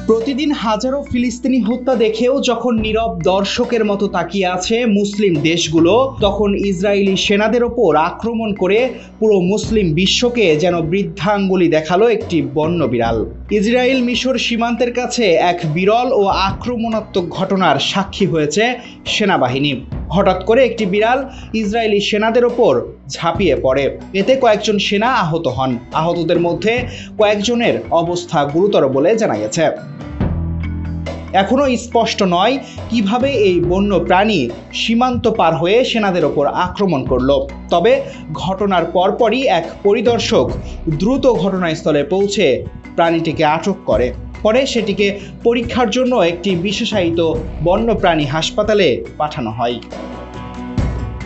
প্রতিদিন হাজারো ফিলিস্তিনি হত্যা দেখেও যখন নীরব দর্শকের মতো তাকিয়ে আছে মুসলিম দেশগুলো, তখন ইসরায়েলি সেনাদের ওপর আক্রমণ করে পুরো মুসলিম বিশ্বকে যেন বৃদ্ধাঙ্গুলি দেখালো একটি বন্য বিড়াল। ইসরায়েল মিশর সীমান্তের কাছে এক বিরল ও আক্রমণাত্মক ঘটনার সাক্ষী হয়েছে সেনাবাহিনী। হঠাৎ করে একটি বিড়াল ইসরায়েলি সেনাদের ওপর ঝাঁপিয়ে পড়ে। এতে কয়েকজন সেনা আহত হন। আহতদের মধ্যে কয়েকজনের অবস্থা গুরুতর বলে জানা গেছে। এখনো স্পষ্ট নয় কিভাবে এই বন্য প্রাণী সীমান্ত পার হয়ে সেনাদের ওপর আক্রমণ করলো। তবে ঘটনার পরপরই এক পরিদর্শক দ্রুত ঘটনাস্থলে পৌঁছে প্রাণীটিকে আটক করে। পরে সেটিকে পরীক্ষার জন্য একটি বিশেষায়িত বন্যপ্রাণী হাসপাতালে পাঠানো হয়।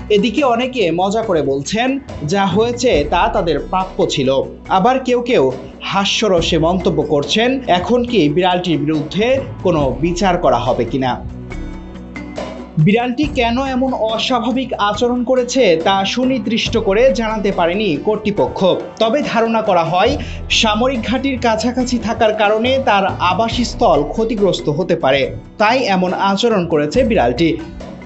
এদিকে অনেকে মজা করে বলছেন, যা হয়েছে তা তাদের প্রাপ্য ছিল। আবার কেউ কেউ হাস্যরসে মন্তব্য করছেন, এখন কি বিড়ালটির বিরুদ্ধে কোনো বিচার করা হবে কিনা। বিড়ালটি কেন এমন অস্বাভাবিক আচরণ করেছে তা সুনির্দিষ্ট করে জানাতে পারেনি কর্তৃপক্ষ। তবে ধারণা করা হয়, সামরিক ঘাঁটির কাছাকাছি থাকার কারণে তার আবাসস্থল ক্ষতিগ্রস্ত হতে পারে, তাই এমন আচরণ করেছে বিড়ালটি।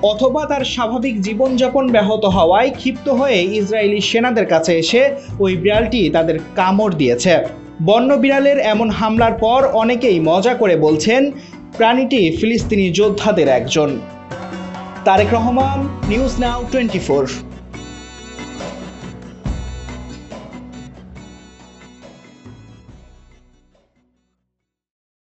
অথবা তার স্বাভাবিক জীবনযাপন ব্যাহত হওয়ায় ক্ষিপ্ত হয়ে ইসরায়েলি সেনাদের কাছে এসে ওই বিড়ালটি তাদের কামড় দিয়েছে। বন্য বিড়ালের এমন হামলার পর অনেকেই মজা করে বলছেন, প্রাণীটি ফিলিস্তিনি যোদ্ধাদের একজন। Tarek Rahman, news now 24।